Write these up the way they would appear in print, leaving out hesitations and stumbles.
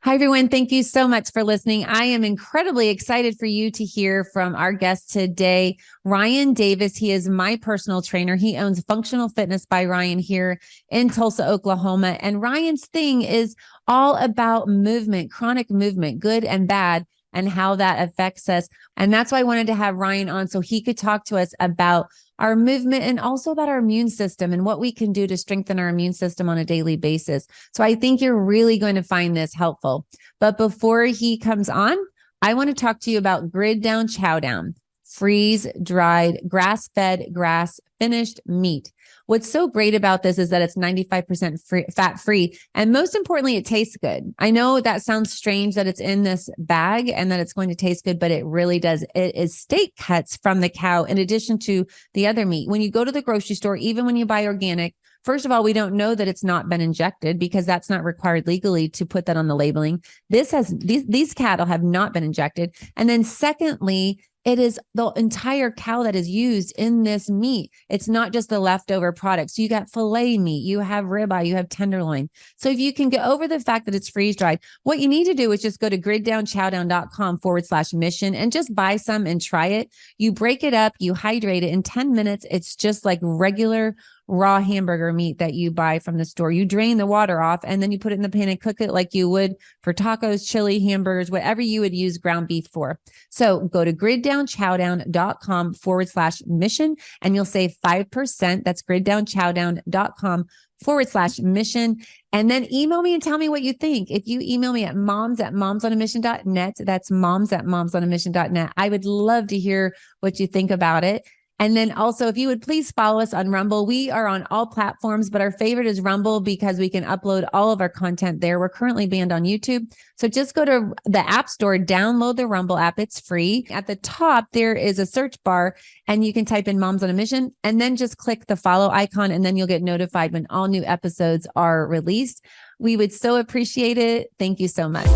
Hi, everyone. Thank you so much for listening. I am incredibly excited for you to hear from our guest today, Ryan Davis. He is my personal trainer. He owns Functional Fitness by Ryan here in Tulsa, Oklahoma. And Ryan's thing is all about movement, chronic movement, good and bad, and how that affects us. And that's why I wanted to have Ryan on so he could talk to us about our movement and also about our immune system and what we can do to strengthen our immune system on a daily basis. So I think you're really going to find this helpful. But before he comes on, I want to talk to you about Grid Down Chow Down, freeze dried, grass fed, grass finished meat. What's so great about this is that it's 95% fat free. And most importantly, it tastes good. I know that sounds strange that it's in this bag and that it's going to taste good, but it really does. It is steak cuts from the cow in addition to the other meat. When you go to the grocery store, even when you buy organic, first of all, we don't know that it's not been injected because that's not required legally to put that on the labeling. These cattle have not been injected. And then secondly, it is the entire cow that is used in this meat. It's not just the leftover products. So you got filet meat, you have ribeye, you have tenderloin. So if you can get over the fact that it's freeze dried, what you need to do is just go to griddownchowdown.com/mission and just buy some and try it. You break it up, you hydrate it in 10 minutes. It's just like regular raw hamburger meat that you buy from the store. You drain the water off and then you put it in the pan and cook it like you would for tacos, chili, hamburgers, whatever you would use ground beef for. So go to griddownchowdown.com/mission and you'll save 5%. That's griddownchowdown.com/mission. And then email me and tell me what you think. If you email me at moms@momsonamission.net, that's moms@momsonamission.net. I would love to hear what you think about it. And then also, if you would please follow us on Rumble. We are on all platforms, but our favorite is Rumble because we can upload all of our content there. We're currently banned on YouTube. So just go to the App Store, download the Rumble app. It's free. At the top, there is a search bar and you can type in Moms on a Mission and then just click the follow icon and then you'll get notified when all new episodes are released. We would so appreciate it. Thank you so much.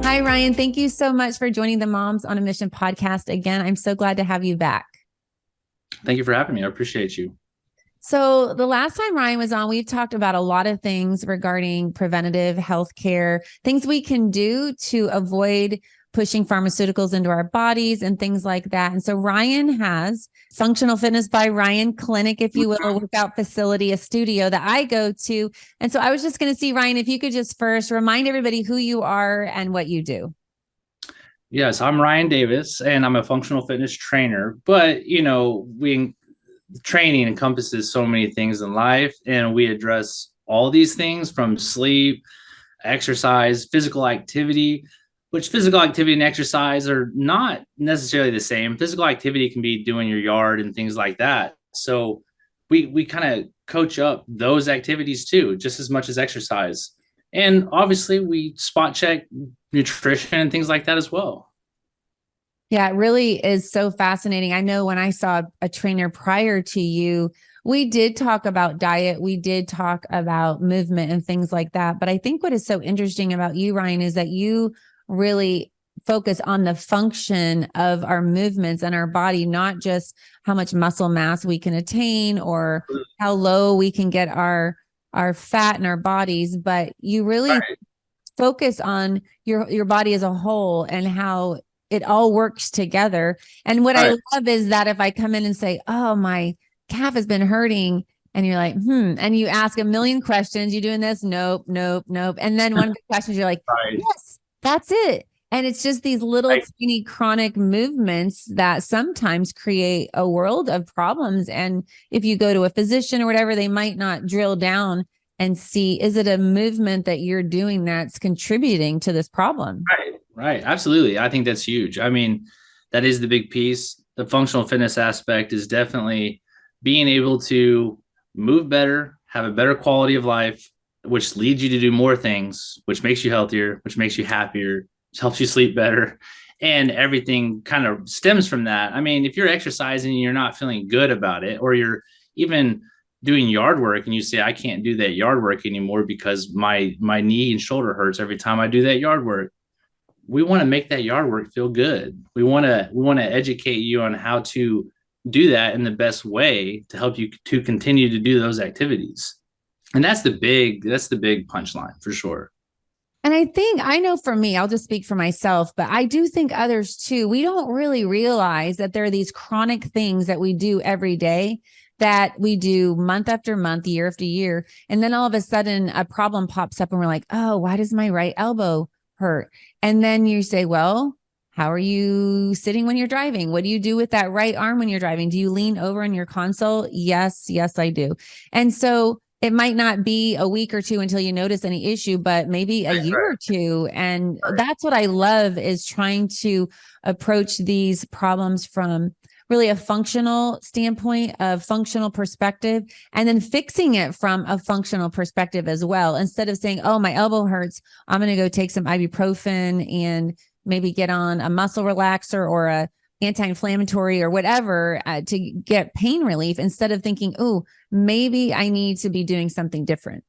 Hi, Ryan. Thank you so much for joining the Moms on a Mission podcast again. I'm so glad to have you back. Thank you for having me. I appreciate you. So the last time Ryan was on, we talked about a lot of things regarding preventative healthcare, things we can do to avoid pushing pharmaceuticals into our bodies and things like that. And so Ryan has Functional Fitness by Ryan clinic, if you will, a workout facility, a studio that I go to. And so I was just going to see, Ryan, if you could just first remind everybody who you are and what you do. Yes, I'm Ryan Davis and I'm a functional fitness trainer, but training encompasses so many things in life and we address all these things from sleep, exercise, physical activity, which physical activity and exercise are not necessarily the same. Physical activity can be doing your yard and things like that. So we kind of coach up those activities too, just as much as exercise. And obviously we spot check nutrition and things like that as well. Yeah, it really is so fascinating. I know when I saw a trainer prior to you, we did talk about diet. We did talk about movement and things like that. But I think what is so interesting about you, Ryan, is that you really focus on the function of our movements and our body, not just how much muscle mass we can attain or how low we can get our fat in our bodies, but you really focus on your body as a whole and how it all works together. And what I love is that if I come in and say, oh, my calf has been hurting, and you're like, and you ask a million questions, you doing this? Nope, nope, nope. And then one of the questions, you're like, yes, that's it. And it's just these little teeny chronic movements that sometimes create a world of problems. And if you go to a physician or whatever, they might not drill down and see, is it a movement that you're doing that's contributing to this problem? Right. Absolutely. I think that's huge. I mean, that is the big piece. The functional fitness aspect is definitely being able to move better, have a better quality of life, which leads you to do more things, which makes you healthier, which makes you happier, which helps you sleep better. And everything kind of stems from that. I mean, if you're exercising and you're not feeling good about it, or you're even doing yard work and you say, I can't do that yard work anymore because my knee and shoulder hurts every time I do that yard work. We want to make that yard work feel good. We want to educate you on how to do that in the best way to help you to continue to do those activities. And that's the big punchline for sure. And I think, I know for me, I'll just speak for myself, but I do think others too, we don't really realize that there are these chronic things that we do every day, that we do month after month, year after year. And then all of a sudden a problem pops up and we're like, oh, why does my right elbow hurt? And then you say, well, how are you sitting when you're driving? What do you do with that right arm when you're driving? Do you lean over in your console? Yes, I do. And so it might not be a week or two until you notice any issue, but maybe a year or two. And that's what I love, is trying to approach these problems from really a functional standpoint, of functional perspective, and then fixing it from a functional perspective as well. Instead of saying, oh, my elbow hurts, I'm going to go take some ibuprofen and maybe get on a muscle relaxer or a anti-inflammatory or whatever to get pain relief, instead of thinking, oh, maybe I need to be doing something different.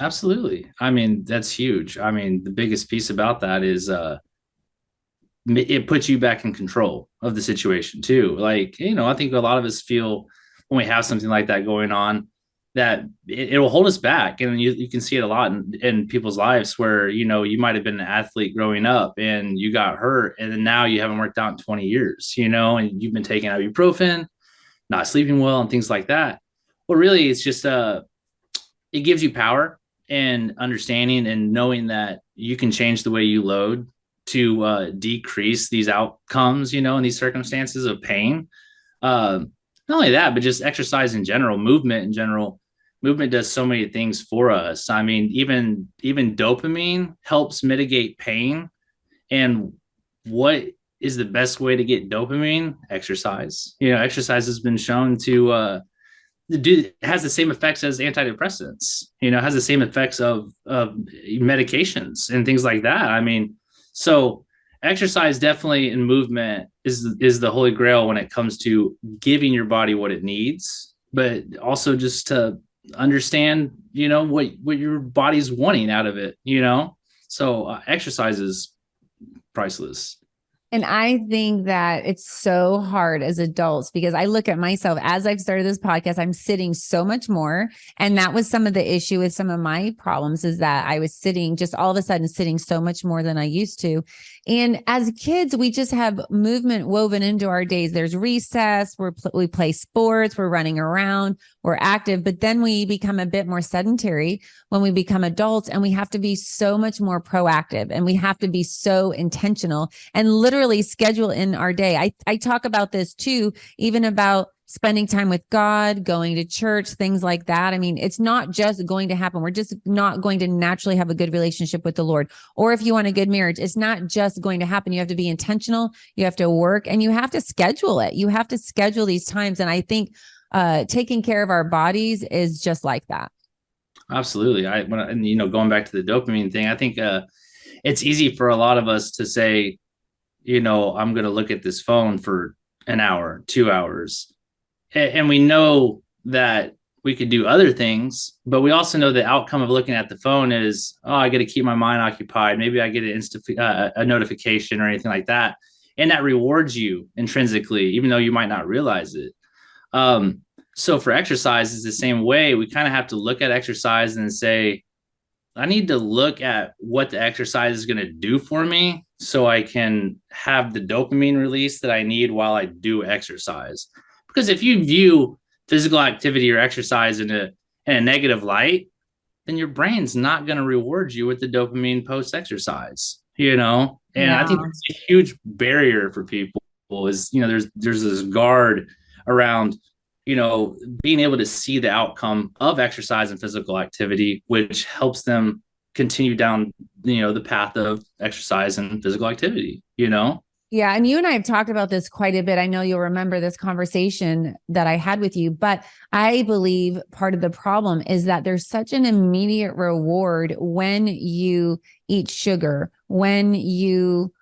Absolutely. I mean, that's huge. I mean, the biggest piece about that is it puts you back in control of the situation too. Like, I think a lot of us feel when we have something like that going on, that it will hold us back. And you can see it a lot in people's lives where, you might have been an athlete growing up and you got hurt, and then now you haven't worked out in 20 years, and you've been taking ibuprofen, not sleeping well, and things like that. Well, really, it's just, it gives you power and understanding and knowing that you can change the way you load to decrease these outcomes, in these circumstances of pain. Not only that, but just exercise in general, movement in general. Movement does so many things for us. I mean, even dopamine helps mitigate pain. And what is the best way to get dopamine? Exercise. Exercise has been shown to has the same effects as antidepressants. Has the same effects of medications and things like that. I mean, so exercise definitely, and movement is the holy grail when it comes to giving your body what it needs, but also just to understand, what your body's wanting out of it, So exercise is priceless. And I think that it's so hard as adults, because I look at myself as I've started this podcast, I'm sitting so much more. And that was some of the issue with some of my problems, is that I was sitting, just all of a sudden sitting so much more than I used to. And as kids, we just have movement woven into our days. There's recess, we play sports, we're running around, we're active, but then we become a bit more sedentary when we become adults, and we have to be so much more proactive, and we have to be so intentional and literally schedule in our day. I talk about this too, even about spending time with God, going to church, things like that. I mean, it's not just going to happen. We're just not going to naturally have a good relationship with the Lord. Or if you want a good marriage, it's not just going to happen. You have to be intentional. You have to work, and you have to schedule it. You have to schedule these times. And I think taking care of our bodies is just like that. Absolutely. Going back to the dopamine thing, I think it's easy for a lot of us to say, I'm going to look at this phone for an hour, 2 hours. And we know that we could do other things, but we also know the outcome of looking at the phone is, oh, I got to keep my mind occupied. Maybe I get a notification or anything like that. And that rewards you intrinsically, even though you might not realize it. So for exercise, it's the same way. We kind of have to look at exercise and say, I need to look at what the exercise is going to do for me so I can have the dopamine release that I need while I do exercise. Because if you view physical activity or exercise in a negative light, then your brain's not going to reward you with the dopamine post-exercise, And I think that's a huge barrier for people is, there's this guard around, being able to see the outcome of exercise and physical activity, which helps them continue down, the path of exercise and physical activity, Yeah. And you and I have talked about this quite a bit. I know you'll remember this conversation that I had with you, but I believe part of the problem is that there's such an immediate reward when you eat sugar, when you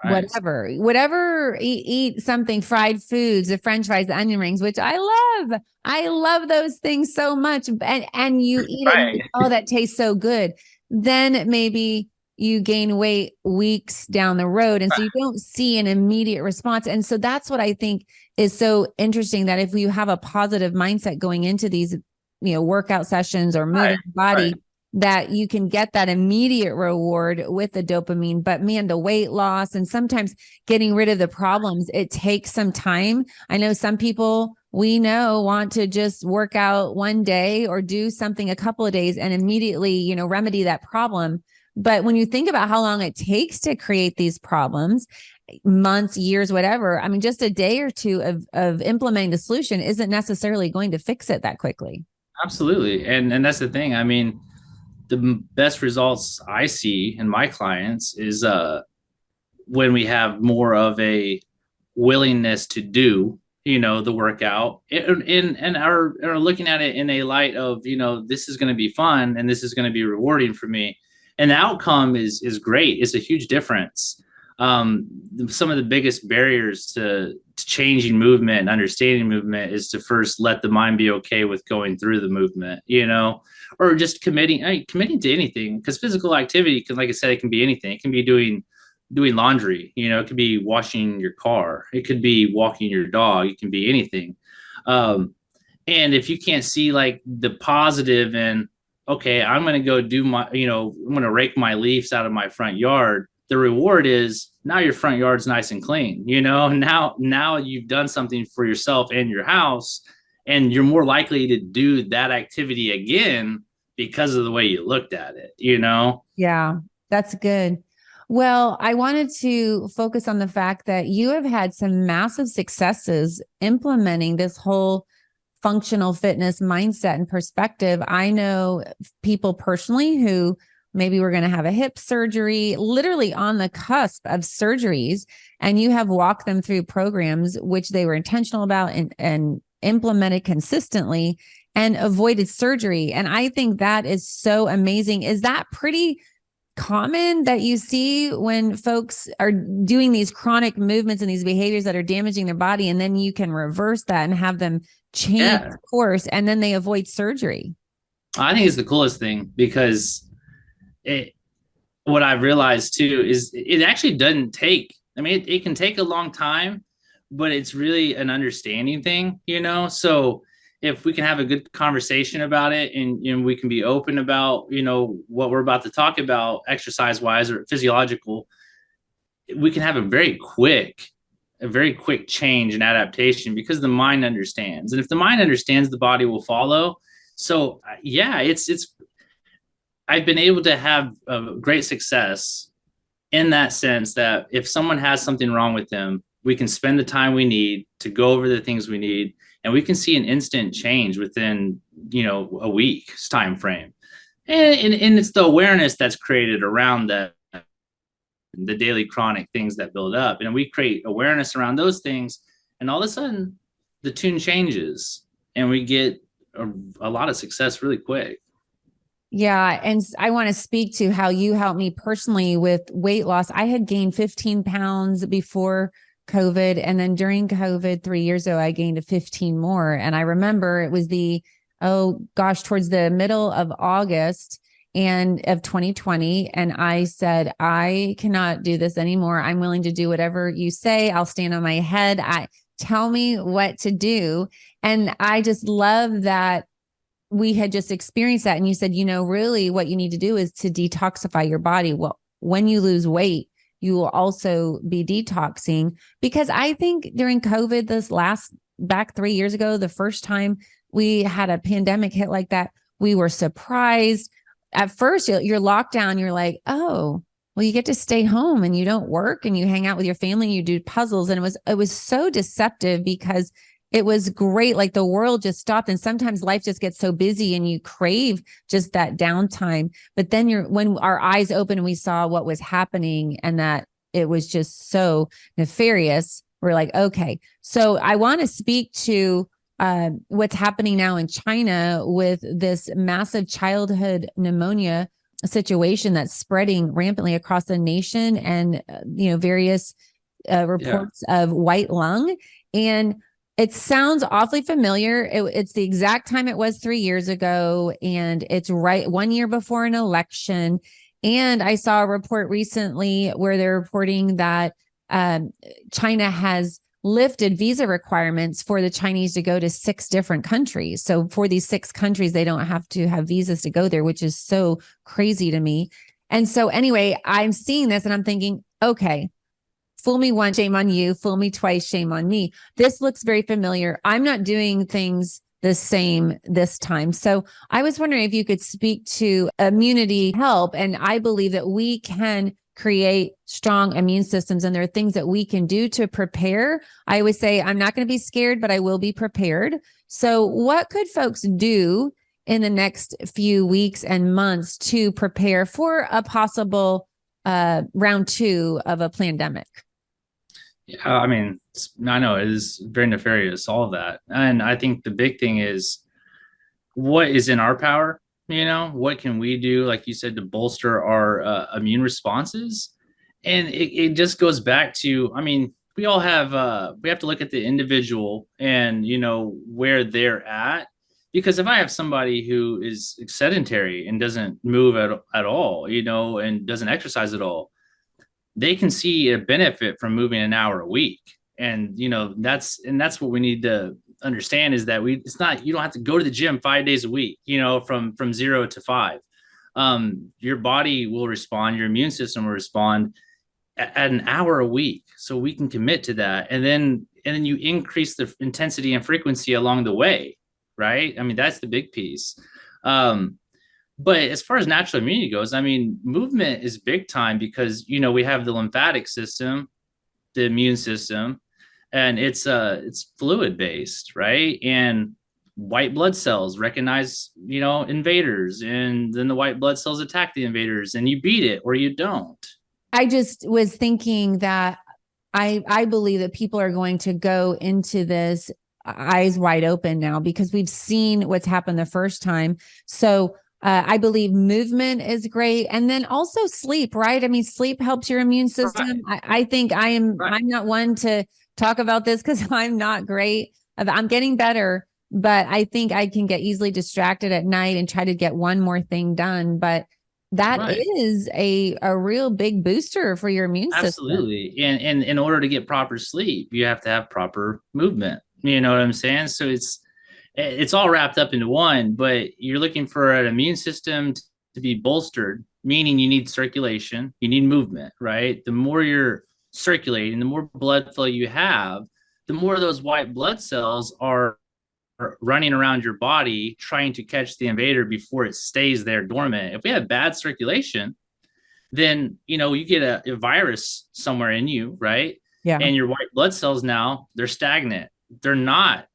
whatever, eat something, fried foods, the French fries, the onion rings, which I love. I love those things so much. And you eat it, oh, that tastes so good. Then maybe you gain weight weeks down the road. And so you don't see an immediate response. And so that's what I think is so interesting, that if you have a positive mindset going into these, workout sessions or moving your body, that you can get that immediate reward with the dopamine. But man, the weight loss and sometimes getting rid of the problems, it takes some time. I know some people we know want to just work out one day or do something a couple of days and immediately, remedy that problem. But when you think about how long it takes to create these problems, months, years, whatever, I mean, just a day or two of implementing the solution isn't necessarily going to fix it that quickly. Absolutely. And that's the thing. I mean, the best results I see in my clients is when we have more of a willingness to do, the workout, and are looking at it in a light of, this is going to be fun and this is going to be rewarding for me. And the outcome is great. It's a huge difference. Some of the biggest barriers to changing movement and understanding movement is to first let the mind be okay with going through the movement, or just committing to anything, because physical activity can, like I said, it can be anything. It can be doing laundry, it could be washing your car, it could be walking your dog, it can be anything. And if you can't see like the positive in, okay, I'm going to go do my, I'm going to rake my leaves out of my front yard. The reward is now your front yard's nice and clean, now you've done something for yourself and your house, and you're more likely to do that activity again because of the way you looked at it, Yeah, that's good. Well, I wanted to focus on the fact that you have had some massive successes implementing this whole functional fitness mindset and perspective. I know people personally who maybe were going to have a hip surgery, literally on the cusp of surgeries, and you have walked them through programs which they were intentional about and implemented consistently and avoided surgery. And I think that is so amazing. Is that pretty common that you see when folks are doing these chronic movements and these behaviors that are damaging their body, and then you can reverse that and have them change course and then they avoid surgery? I think it's the coolest thing, because what I've realized too is it actually doesn't take, I mean, it can take a long time, but it's really an understanding thing, so if we can have a good conversation about it, and we can be open about, what we're about to talk about exercise wise or physiological, we can have a very quick change and adaptation, because the mind understands. And if the mind understands, the body will follow. So yeah, I've been able to have a great success in that sense, that if someone has something wrong with them, we can spend the time we need to go over the things we need, and we can see an instant change within, a week's time frame. And it's the awareness that's created around the daily chronic things that build up. And we create awareness around those things, and all of a sudden the tune changes and we get a lot of success really quick. Yeah. And I want to speak to how you helped me personally with weight loss. I had gained 15 pounds before COVID. And then during COVID 3 years ago, I gained 15 more. And I remember it was towards the middle of August and of 2020. And I said, I cannot do this anymore. I'm willing to do whatever you say. I'll stand on my head. Tell me what to do. And I just love that we had just experienced that. And you said, really what you need to do is to detoxify your body. Well, when you lose weight, you will also be detoxing, because I think during COVID, back 3 years ago, the first time we had a pandemic hit like that, we were surprised. At first, you're locked down. You're like, oh, well, you get to stay home and you don't work and you hang out with your family and you do puzzles. And it was so deceptive, because it was great. Like the world just stopped. And sometimes life just gets so busy and you crave just that downtime. But then when our eyes opened and we saw what was happening and that it was just so nefarious, we're like, okay. So I want to speak to what's happening now in China with this massive childhood pneumonia situation that's spreading rampantly across the nation, and various reports of white lung. And it sounds awfully familiar. It's the exact time it was 3 years ago, and it's right 1 year before an election. And I saw a report recently where they're reporting that China has lifted visa requirements for the Chinese to go to 6 different countries. So for these 6 countries, they don't have to have visas to go there, which is so crazy to me. And so anyway, I'm seeing this and I'm thinking, okay, fool me once, shame on you. Fool me twice, shame on me. This looks very familiar. I'm not doing things the same this time. So I was wondering if you could speak to immunity help. And I believe that we can create strong immune systems, and there are things that we can do to prepare. I always say, I'm not going to be scared, but I will be prepared. So what could folks do in the next few weeks and months to prepare for a possible round 2 of a pandemic? Yeah, I mean, I know it is very nefarious, all of that. And I think the big thing is what is in our power? What can we do, like you said, to bolster our immune responses? And it just goes back to, I mean, we have to look at the individual and, where they're at. Because if I have somebody who is sedentary and doesn't move at all, and doesn't exercise at all, they can see a benefit from moving an hour a week. And that's what we need to understand, is that it's not, you don't have to go to the gym 5 days a week, from 0 to 5. Your body will respond, your immune system will respond at an hour a week. So we can commit to that, and then you increase the intensity and frequency along the way, right? I mean, that's the big piece. But as far as natural immunity goes, I mean, movement is big time, because, we have the lymphatic system, the immune system, and it's fluid based, right? And white blood cells recognize, invaders, and then the white blood cells attack the invaders, and you beat it or you don't. I just was thinking that I believe that people are going to go into this eyes wide open now, because we've seen what's happened the first time. So I believe movement is great. And then also sleep, right? I mean, sleep helps your immune system. Right. I think I'm not one to talk about this because I'm not great. I'm getting better, but I think I can get easily distracted at night and try to get one more thing done. But that is a real big booster for your immune system. Absolutely. And in order to get proper sleep, you have to have proper movement. You know what I'm saying? So it's all wrapped up into one, but you're looking for an immune system to be bolstered, meaning you need circulation, you need movement, right? The more you're circulating, the more blood flow you have, the more those white blood cells are running around your body trying to catch the invader before it stays there dormant. If we have bad circulation, then, you get a virus somewhere in you, right? Yeah. And your white blood cells now, they're stagnant. They're not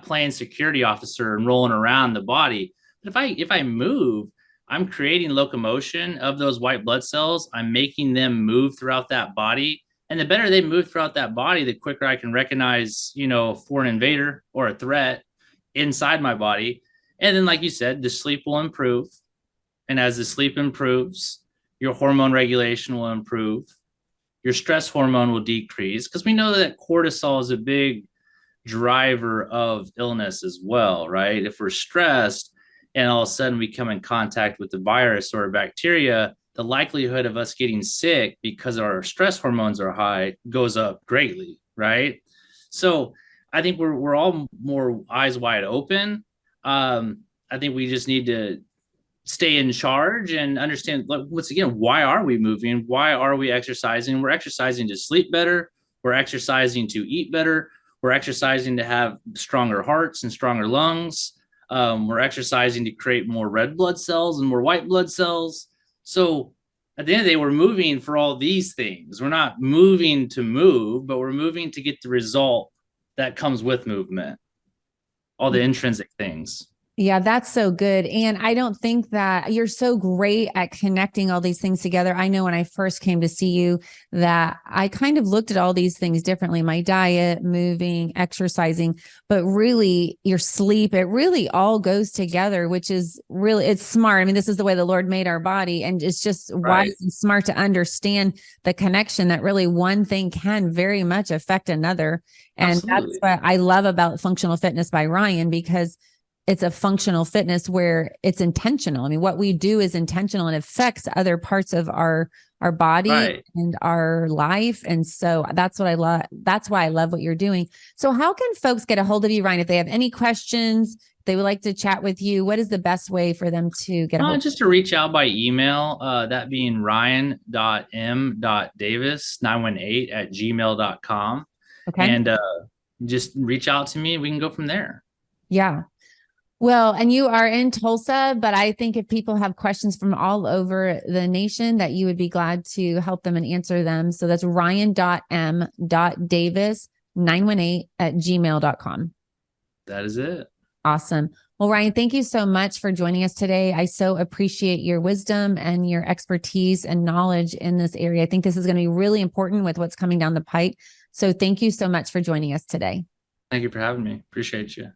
playing security officer and rolling around the body. But if I move, I'm creating locomotion of those white blood cells. I'm making them move throughout that body. And the better they move throughout that body, the quicker I can recognize, a foreign invader or a threat inside my body. And then, like you said, the sleep will improve. And as the sleep improves, your hormone regulation will improve. Your stress hormone will decrease, because we know that cortisol is a big driver of illness as well, right? If we're stressed and all of a sudden we come in contact with the virus or a bacteria, the likelihood of us getting sick because our stress hormones are high goes up greatly, right? So I think we're all more eyes wide open. I think we just need to stay in charge and understand, once again, why are we moving? Why are we exercising? We're exercising to sleep better. We're exercising to eat better. We're exercising to have stronger hearts and stronger lungs. We're exercising to create more red blood cells and more white blood cells. So at the end of the day, we're moving for all these things. We're not moving to move, but we're moving to get the result that comes with movement, all the intrinsic things. Yeah, that's so good. And I don't think that you're so great at connecting all these things together. I know when I first came to see you that I kind of looked at all these things differently, my diet, moving, exercising, but really your sleep, it really all goes together, which is really, it's smart. I mean, this is the way the Lord made our body, and it's just wise and smart to understand the connection that really one thing can very much affect another. And Absolutely. That's what I love about Functional Fitness by Ryan, because it's a functional fitness where it's intentional. I mean, what we do is intentional and affects other parts of our body Right. and our life. And so that's what I love. That's why I love what you're doing. So how can folks get a hold of you, Ryan, if they have any questions, they would like to chat with you? What is the best way for them to get a hold? Just to reach out by email, that being ryan.m.davis918@gmail.com. Okay. And just reach out to me. We can go from there. Yeah. Well, and you are in Tulsa, but I think if people have questions from all over the nation, that you would be glad to help them and answer them. So that's ryan.m.davis918@gmail.com. That is it. Awesome. Well, Ryan, thank you so much for joining us today. I so appreciate your wisdom and your expertise and knowledge in this area. I think this is going to be really important with what's coming down the pike. So thank you so much for joining us today. Thank you for having me. Appreciate you.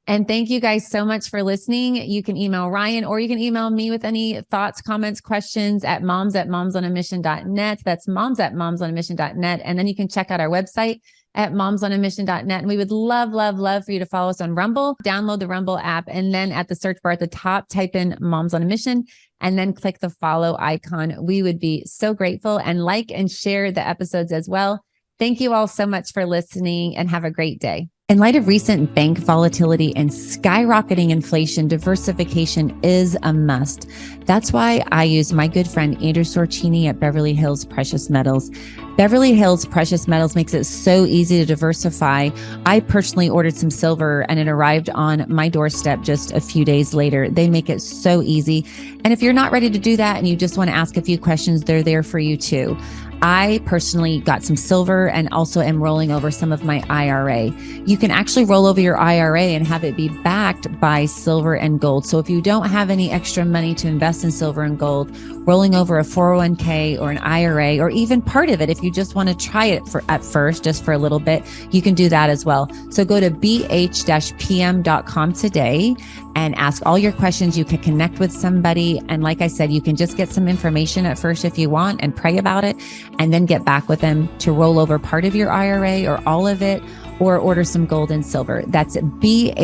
And thank you guys so much for listening. You can email Ryan or you can email me with any thoughts, comments, questions at moms@momsonamission.net. That's moms@momsonamission.net. And then you can check out our website at momsonamission.net. And we would love, love, love for you to follow us on Rumble. Download the Rumble app. And then at the search bar at the top, type in Moms on a Mission and then click the follow icon. We would be so grateful, and like and share the episodes as well. Thank you all so much for listening, and have a great day. In light of recent bank volatility and skyrocketing inflation, diversification is a must. That's why I use my good friend Andrew Sorcini at Beverly Hills Precious Metals. Beverly Hills Precious Metals makes it so easy to diversify. I personally ordered some silver and it arrived on my doorstep just a few days later. They make it so easy. And if you're not ready to do that and you just want to ask a few questions, they're there for you too. I personally got some silver and also am rolling over some of my IRA. You can actually roll over your IRA and have it be backed by silver and gold. So if you don't have any extra money to invest in silver and gold, rolling over a 401k or an IRA, or even part of it, if you just want to try it at first, just for a little bit, you can do that as well. So go to bh-pm.com today and ask all your questions. You can connect with somebody. And like I said, you can just get some information at first if you want and pray about it, and then get back with them to roll over part of your IRA or all of it, or order some gold and silver. That's bh-pm.com.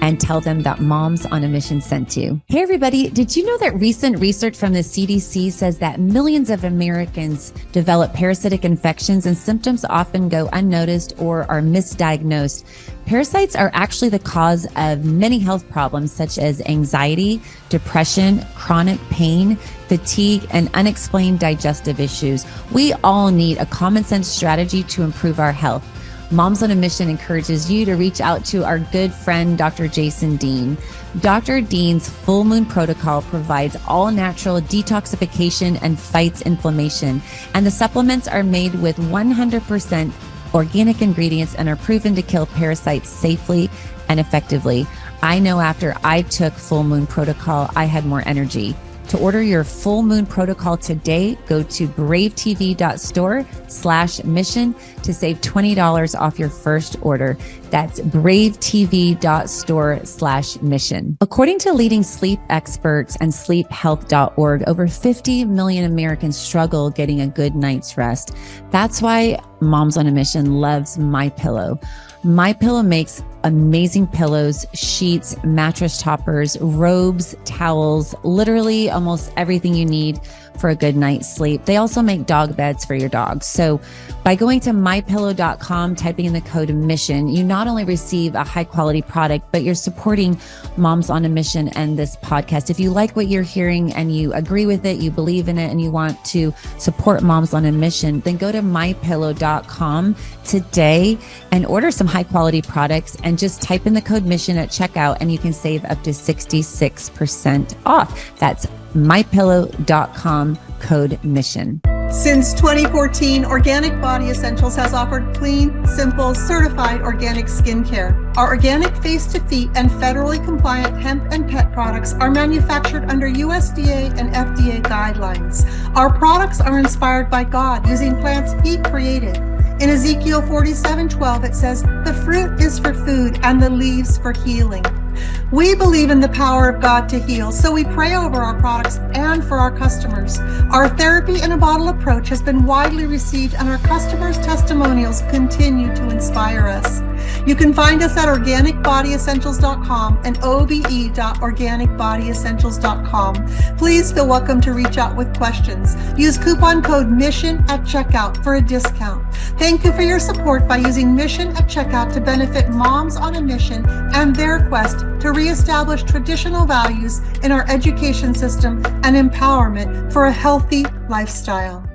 and tell them that Moms on a Mission sent you. Hey, everybody. Did you know that recent research from the CDC says that millions of Americans develop parasitic infections and symptoms often go unnoticed or are misdiagnosed? Parasites are actually the cause of many health problems such as anxiety, depression, chronic pain, fatigue, and unexplained digestive issues. We all need a common sense strategy to improve our health. Moms on a Mission encourages you to reach out to our good friend, Dr. Jason Dean. Dr. Dean's Full Moon Protocol provides all natural detoxification and fights inflammation. And the supplements are made with 100% organic ingredients and are proven to kill parasites safely and effectively. I know after I took Full Moon Protocol, I had more energy. To order your Full Moon Protocol today, go to bravetv.store/mission to save $20 off your first order. That's bravetv.store/mission. According to leading sleep experts and sleephealth.org, over 50 million Americans struggle getting a good night's rest. That's why Moms on a Mission loves MyPillow. MyPillow makes amazing pillows, sheets, mattress toppers, robes, towels, literally almost everything you need for a good night's sleep. They also make dog beds for your dogs. So by going to mypillow.com, typing in the code MISSION, you not only receive a high quality product, but you're supporting Moms on a Mission and this podcast. If you like what you're hearing and you agree with it, you believe in it, and you want to support Moms on a Mission, then go to mypillow.com today and order some high quality products and just type in the code MISSION at checkout and you can save up to 66% off. That's mypillow.com, code MISSION. Since 2014, Organic Body Essentials has offered clean, simple, certified organic skincare. Our organic face-to-feet and federally compliant hemp and pet products are manufactured under USDA and FDA guidelines. Our products are inspired by God using plants He created. In Ezekiel 47:12, it says, "The fruit is for food and the leaves for healing." We believe in the power of God to heal, so we pray over our products and for our customers. Our therapy in a bottle approach has been widely received, and our customers' testimonials continue to inspire us. You can find us at organicbodyessentials.com and obe.organicbodyessentials.com. Please feel welcome to reach out with questions. Use coupon code MISSION at checkout for a discount. Thank you for your support by using Mission at checkout to benefit moms on a mission and their quest to reestablish traditional values in our education system and empowerment for a healthy lifestyle.